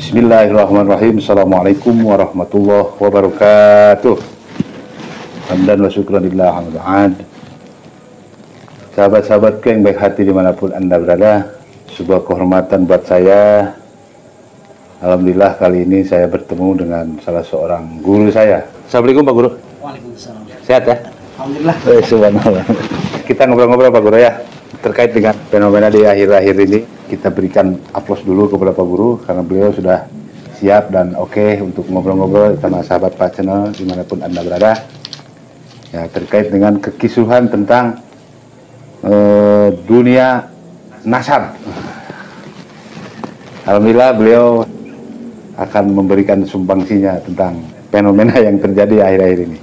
Bismillahirrahmanirrahim. Assalamualaikum warahmatullahi wabarakatuh. Hamdan wa syukranillah hamda'ad. Sahabat-sahabatku yang baik hati dimanapun Anda berada, sebuah kehormatan buat saya. Alhamdulillah kali ini saya bertemu dengan salah seorang guru saya. Assalamualaikum Pak Guru. Waalaikumsalam. Sehat ya? Alhamdulillah. Subhanallah. Kita ngobrol-ngobrol Pak Guru ya, terkait dengan fenomena di akhir-akhir ini. Kita berikan aplaus dulu kepada Pak Guru karena beliau sudah siap dan oke untuk ngobrol-ngobrol sama sahabat Pak Channel dimanapun Anda berada. Ya, terkait dengan kekisruhan tentang dunia nasab. Alhamdulillah beliau akan memberikan sumbangsinya tentang fenomena yang terjadi akhir-akhir ini.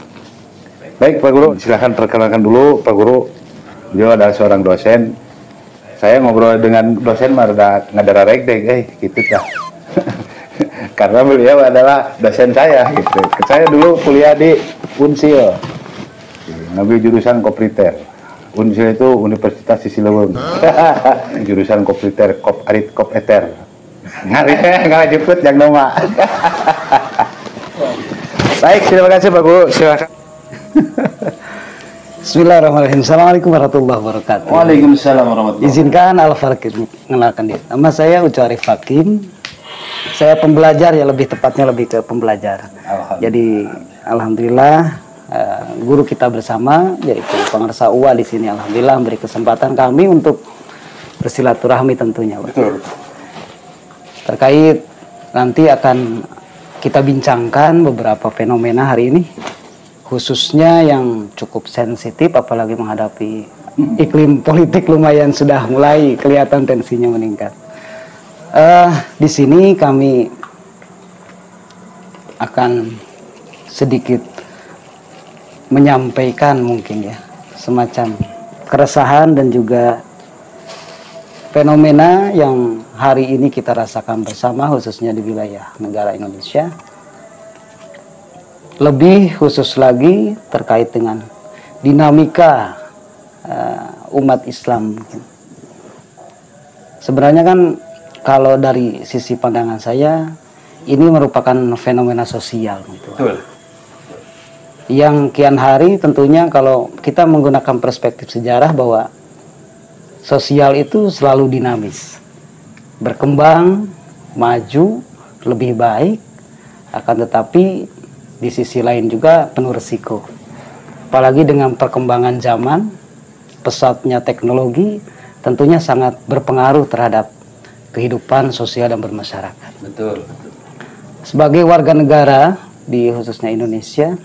Baik Pak Guru, silahkan perkenalkan dulu Pak Guru. Beliau adalah seorang dosen. Saya ngobrol dengan dosen mah ngadara rek gitu dah. Karena beliau adalah dosen saya gitu. Saya dulu kuliah di Unsil. Ngambil jurusan Kopriter. Unsil itu Universitas Sisi Leuweung. Jurusan Kopriter, Kop Arit Kop Eter. Nggak jemput yang nama. Baik, terima kasih Pak Guru. Silakan. Bismillahirrahmanirrahim. Assalamualaikum warahmatullahi wabarakatuh. Waalaikumsalam warahmatullahi wabarakatuh. Izinkan Al-Farqin mengenalkan diri. Nama saya Ucu Arif Hakim. Saya pembelajar, ya lebih tepatnya lebih ke pembelajar. Jadi alhamdulillah guru kita bersama yaitu Pengarsa UA di sini alhamdulillah memberi kesempatan kami untuk bersilaturahmi tentunya. Betul. Terkait nanti akan kita bincangkan beberapa fenomena hari ini, khususnya yang cukup sensitif apalagi menghadapi iklim politik lumayan sudah mulai kelihatan tensinya meningkat. Di sini kami akan sedikit menyampaikan mungkin ya semacam keresahan dan juga fenomena yang hari ini kita rasakan bersama khususnya di wilayah negara Indonesia. Lebih khusus lagi terkait dengan dinamika umat Islam. Sebenarnya kan kalau dari sisi pandangan saya ini merupakan fenomena sosial gitu. Betul. Yang kian hari tentunya kalau kita menggunakan perspektif sejarah bahwa sosial itu selalu dinamis, berkembang, maju, lebih baik, akan tetapi di sisi lain juga penuh risiko. Apalagi dengan perkembangan zaman, pesatnya teknologi, tentunya sangat berpengaruh terhadap kehidupan sosial dan bermasyarakat. Betul. Sebagai warga negara di khususnya Indonesia,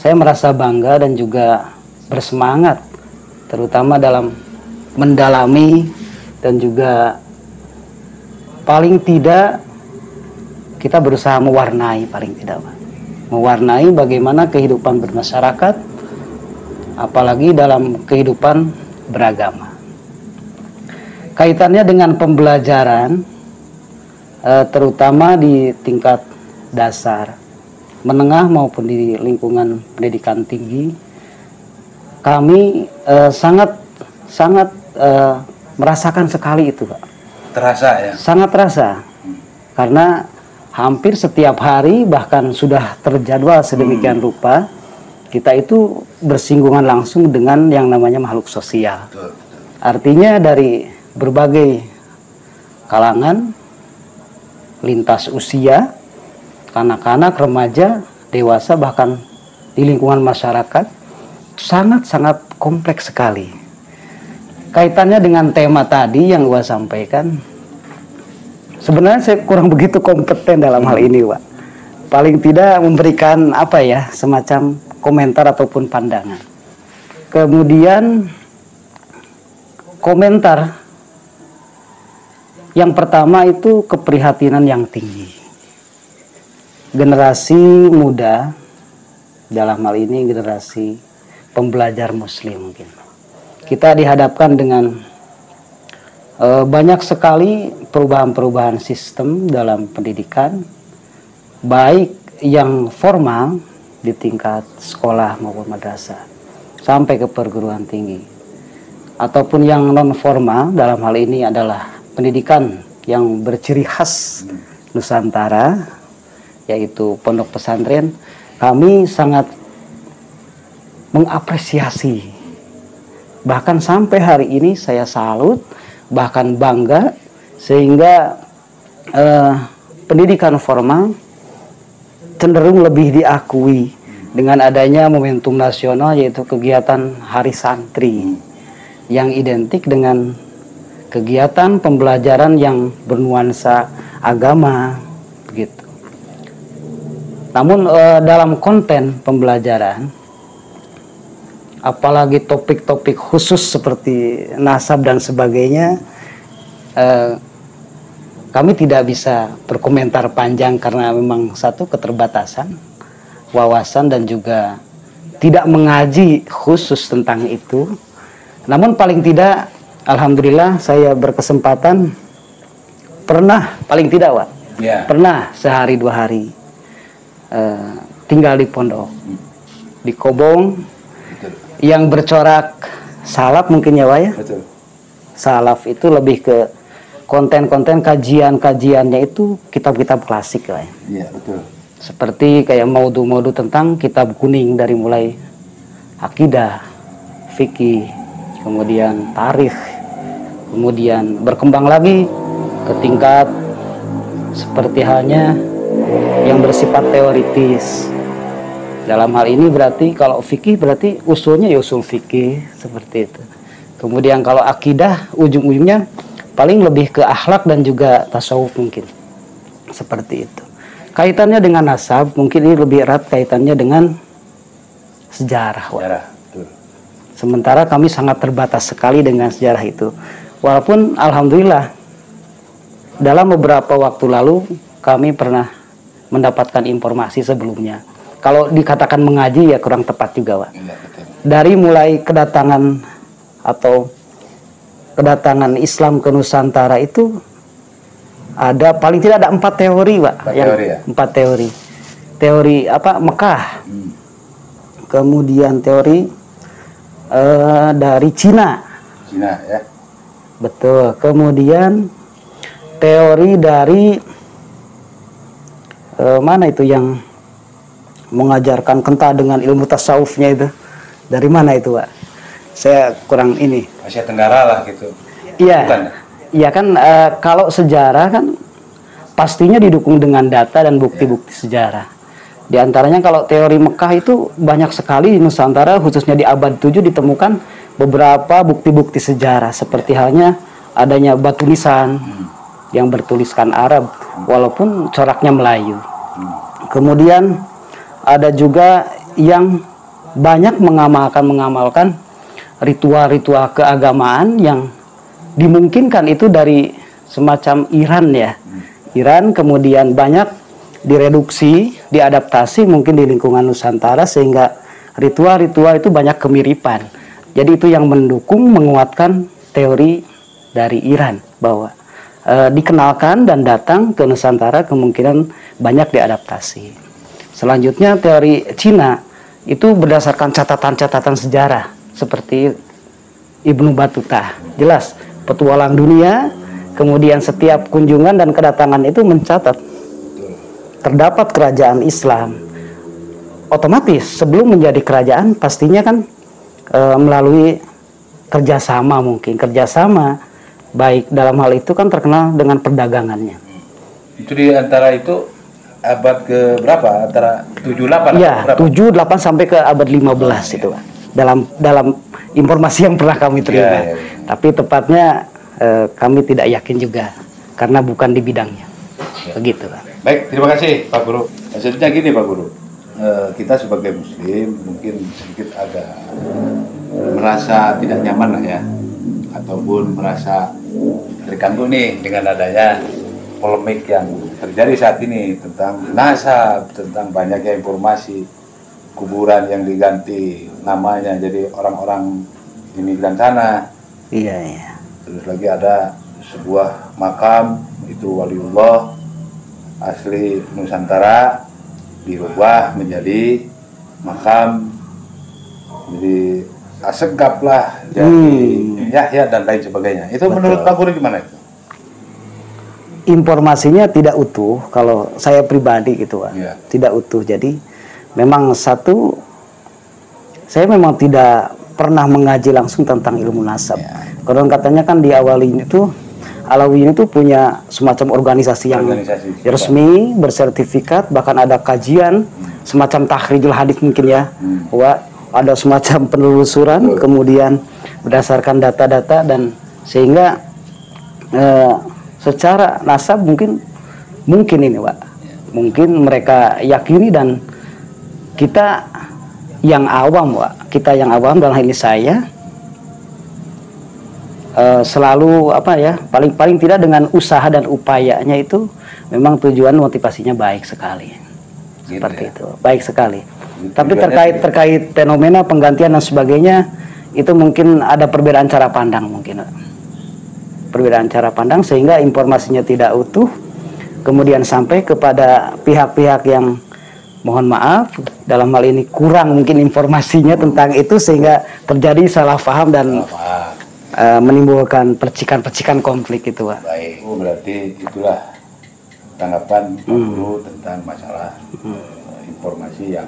saya merasa bangga dan juga bersemangat, terutama dalam mendalami dan juga paling tidak kita berusaha mewarnai mewarnai bagaimana kehidupan bermasyarakat apalagi dalam kehidupan beragama. Kaitannya dengan pembelajaran terutama di tingkat dasar, menengah maupun di lingkungan pendidikan tinggi, kami sangat merasakan sekali itu, Pak. Terasa ya? Sangat terasa. Karena hampir setiap hari bahkan sudah terjadwal sedemikian rupa, kita itu bersinggungan langsung dengan yang namanya makhluk sosial. Betul. Artinya dari berbagai kalangan, lintas usia, kanak-kanak, remaja, dewasa, bahkan di lingkungan masyarakat, sangat-sangat kompleks sekali. Kaitannya dengan tema tadi yang gua sampaikan, sebenarnya saya kurang begitu kompeten dalam hal ini, Pak. Paling tidak memberikan apa ya, semacam komentar ataupun pandangan. Kemudian komentar yang pertama itu keprihatinan yang tinggi. Generasi muda, dalam hal ini generasi pembelajar muslim mungkin, kita dihadapkan dengan banyak sekali perubahan-perubahan sistem dalam pendidikan, baik yang formal di tingkat sekolah maupun madrasah sampai ke perguruan tinggi, ataupun yang non formal, dalam hal ini adalah pendidikan yang berciri khas Nusantara, yaitu pondok pesantren, kami sangat mengapresiasi. Bahkan sampai hari ini saya salut, bahkan bangga, sehingga pendidikan formal cenderung lebih diakui dengan adanya momentum nasional, yaitu kegiatan Hari Santri yang identik dengan kegiatan pembelajaran yang bernuansa agama begitu. Namun dalam konten pembelajaran, apalagi topik-topik khusus seperti nasab dan sebagainya, kami tidak bisa berkomentar panjang karena memang satu keterbatasan wawasan dan juga tidak mengaji khusus tentang itu. Namun paling tidak, alhamdulillah saya berkesempatan pernah, paling tidak Wak, pernah sehari 2 hari tinggal di pondok, di Kobong. Betul. Yang bercorak salaf mungkin ya Wak ya. Betul. Salaf itu lebih ke konten-konten kajian-kajiannya itu kitab-kitab klasik lah ya. Iya, betul. Seperti kayak maudu-maudu tentang kitab kuning dari mulai akidah, fikih, kemudian tarikh, kemudian berkembang lagi ke tingkat seperti halnya yang bersifat teoritis. Dalam hal ini berarti kalau fikih berarti usulnya ya usul fikih seperti itu. Kemudian kalau akidah ujung-ujungnya paling lebih ke akhlak dan juga tasawuf mungkin. Seperti itu. Kaitannya dengan nasab mungkin ini lebih erat kaitannya dengan sejarah. Sejarah, betul. Sementara kami sangat terbatas sekali dengan sejarah itu. Walaupun alhamdulillah dalam beberapa waktu lalu kami pernah mendapatkan informasi sebelumnya. Kalau dikatakan mengaji ya kurang tepat juga, Pak. Ya, dari mulai kedatangan Islam ke Nusantara itu ada paling tidak ada 4 teori, Pak. 4 teori. Teori apa? Mekah. Kemudian teori dari Cina. Cina ya. Betul. Kemudian teori dari mana itu yang mengajarkan kental dengan ilmu tasawufnya itu? Dari mana itu, Pak? Saya kurang ini. Asia Tenggara lah gitu. Iya. Bukan? Ya kan kalau sejarah kan pastinya didukung dengan data dan bukti-bukti sejarah. Di antaranya kalau teori Mekah itu banyak sekali di Nusantara, khususnya di abad 7 ditemukan beberapa bukti-bukti sejarah. Seperti halnya adanya batu nisan yang bertuliskan Arab walaupun coraknya Melayu. Kemudian ada juga yang banyak mengamalkan ritual-ritual keagamaan yang dimungkinkan itu dari semacam Iran ya. Iran kemudian banyak direduksi, diadaptasi mungkin di lingkungan Nusantara sehingga ritual-ritual itu banyak kemiripan. Jadi itu yang mendukung menguatkan teori dari Iran bahwa dikenalkan dan datang ke Nusantara kemungkinan banyak diadaptasi. Selanjutnya teori Cina itu berdasarkan catatan-catatan sejarah seperti Ibnu Battuta. Jelas petualang dunia, kemudian setiap kunjungan dan kedatangan itu mencatat terdapat kerajaan Islam. Otomatis sebelum menjadi kerajaan pastinya kan melalui kerjasama baik dalam hal itu kan terkenal dengan perdagangannya. Itu di antara itu abad ke berapa? Antara 78 ya, 78 sampai ke abad 15 itu. Dalam informasi yang pernah kami terima. Ya. Tapi tepatnya kami tidak yakin juga karena bukan di bidangnya. Ya. Begitu, Pak. Baik, terima kasih Pak Guru. Maksudnya gini Pak Guru, kita sebagai Muslim mungkin sedikit agak merasa tidak nyaman lah ya, ataupun merasa terganggu nih dengan adanya polemik yang terjadi saat ini tentang nasab, tentang banyaknya informasi kuburan yang diganti namanya jadi orang-orang imigran sana. Iya, iya. Terus lagi ada sebuah makam itu waliullah asli Nusantara dirubah menjadi makam jadi Asegaf lah, jadi Yahya dan lain sebagainya. Itu betul. Menurut Pak Guru gimana itu? informasinya tidak utuh kalau saya pribadi gitu Pak. Iya. Tidak utuh. Jadi memang satu, saya memang tidak pernah mengaji langsung tentang ilmu nasab. Konon katanya kan di awalin itu Alawiyin itu punya semacam organisasi yang resmi, bersertifikat, bahkan ada kajian semacam takhrijul hadits mungkin ya. Wah, ada semacam penelusuran, kemudian berdasarkan data-data, dan sehingga secara nasab mungkin ini Pak, mungkin mereka yakini, dan kita yang awam Pak, kita yang awam dalam hal ini saya selalu apa ya, paling tidak dengan usaha dan upayanya itu memang tujuan motivasinya baik sekali, gitu seperti ya? Itu baik sekali. Tapi terkait fenomena penggantian dan sebagainya, itu mungkin ada perbedaan cara pandang, mungkin perbedaan cara pandang sehingga informasinya tidak utuh, kemudian sampai kepada pihak-pihak yang mohon maaf dalam hal ini kurang mungkin informasinya tentang itu, sehingga terjadi salah paham dan menimbulkan percikan-percikan konflik itu Pak. Baik, berarti itulah tanggapan Pak Guru tentang masalah informasi yang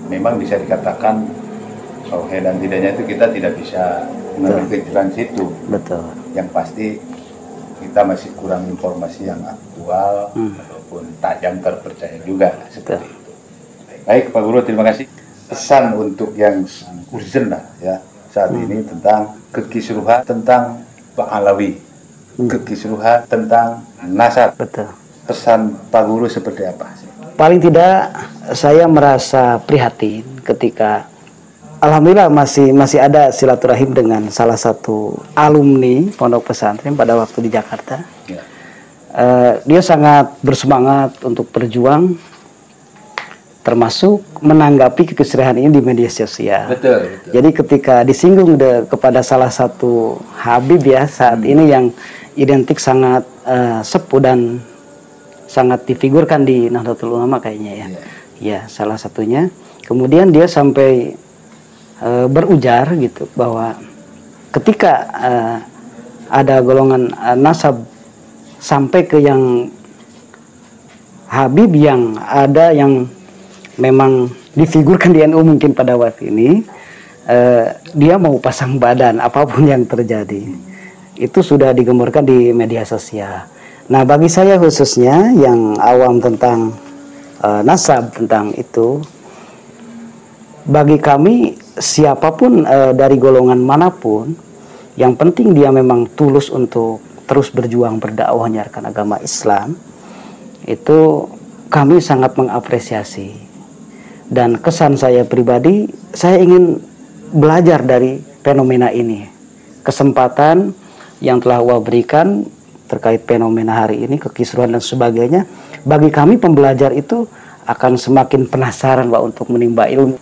memang bisa dikatakan sahih dan tidaknya itu kita tidak bisa mengambil kesimpulan situ. Betul. Yang pasti kita masih kurang informasi yang aktual ataupun tajam terpercaya juga seperti itu. Baik Pak Guru, terima kasih. Pesan untuk yang urgent lah ya saat ini tentang kekisruhan tentang Pak Alawi, kekisruhan tentang nasab. Betul. Pesan Pak Guru seperti apa sih? Paling tidak saya merasa prihatin ketika alhamdulillah masih ada silaturahim dengan salah satu alumni pondok pesantren pada waktu di Jakarta. Ya. Dia sangat bersemangat untuk berjuang, termasuk menanggapi kekisruhan ini di media sosial. Betul. Jadi ketika disinggung kepada salah satu Habib ya saat ini yang identik sangat sepuh dan sangat difigurkan di Nahdlatul Ulama kayaknya ya. Ya, salah satunya. Kemudian dia sampai berujar gitu bahwa ketika ada golongan nasab sampai ke yang Habib yang ada yang memang difigurkan di NU mungkin pada waktu ini, dia mau pasang badan apapun yang terjadi. Itu sudah digemburkan di media sosial. Nah, bagi saya khususnya yang awam tentang nasab tentang itu, bagi kami siapapun dari golongan manapun, yang penting dia memang tulus untuk terus berjuang berdakwah menyiarkan agama Islam, itu kami sangat mengapresiasi. Dan kesan saya pribadi, saya ingin belajar dari fenomena ini. Kesempatan yang telah Allah berikan terkait fenomena hari ini, kekisruhan dan sebagainya, bagi kami pembelajar itu akan semakin penasaran Pak untuk menimba ilmu.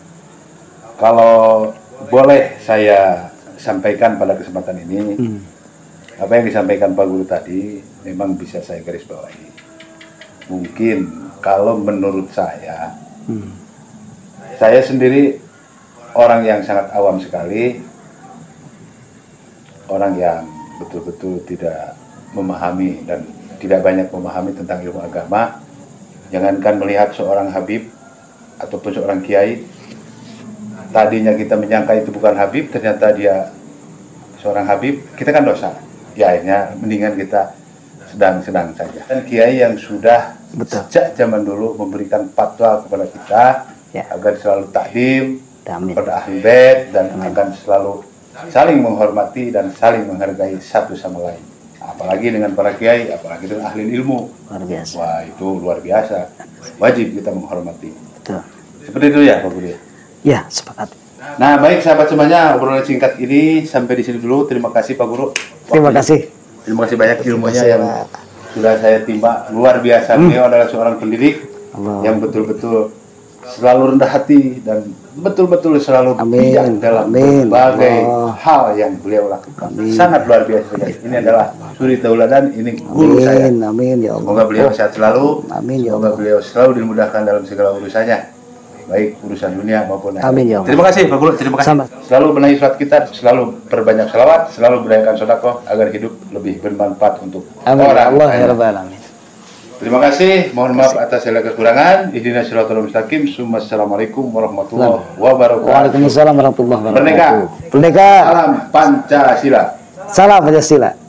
Kalau boleh saya sampaikan pada kesempatan ini, apa yang disampaikan Pak Guru tadi memang bisa saya garis bawahi. Mungkin kalau menurut saya sendiri orang yang sangat awam sekali, orang yang betul-betul tidak memahami dan tidak banyak memahami tentang ilmu agama. Jangankan melihat seorang Habib ataupun seorang kiai, tadinya kita menyangka itu bukan Habib, ternyata dia seorang Habib, kita kan dosa. Ya akhirnya mendingan kita sedang-sedang saja. Dan kiai yang sudah sejak zaman dulu memberikan fatwa kepada kita agar selalu takdim pada ahli bait dan akan selalu saling menghormati dan saling menghargai satu sama lain. Apalagi dengan para kiai, apalagi dengan ahli ilmu. Luar biasa. Wah, itu luar biasa. Wajib kita menghormati. Betul. Seperti itu ya Pak Guru. Ya, sepakat. Nah, baik sahabat semuanya, obrolan singkat ini sampai di sini dulu. Terima kasih Pak Guru. Terima kasih. Terima kasih banyak ilmunya yang sudah saya timba. Luar biasa. Beliau adalah seorang pendidik yang betul-betul selalu rendah hati dan betul-betul selalu bijak dalam berbagai hal yang beliau lakukan. Sangat luar biasa sekali. Ini adalah suri tauladan, ini guru saya. Amin ya Allah. Semoga beliau sehat selalu. Amin ya Allah. Semoga beliau selalu dimudahkan dalam segala urusannya. baik urusan dunia maupun akhirat. Amin ya Allah. Terima kasih Pak Guru, terima kasih. Sama. Selalu benahi sholat kita, selalu perbanyak salawat, selalu berdayakkan sedekah agar hidup lebih bermanfaat untuk Amin ya orang Allah lain. ya Rabbal alamin. Terima kasih, mohon maaf atas segala kekurangan. Ihdinas siratal mustaqim. Assalamualaikum warahmatullahi wabarakatuh. Waalaikumsalam warahmatullahi wabarakatuh. Merdeka. Merdeka. Salam Pancasila. Salam Pancasila.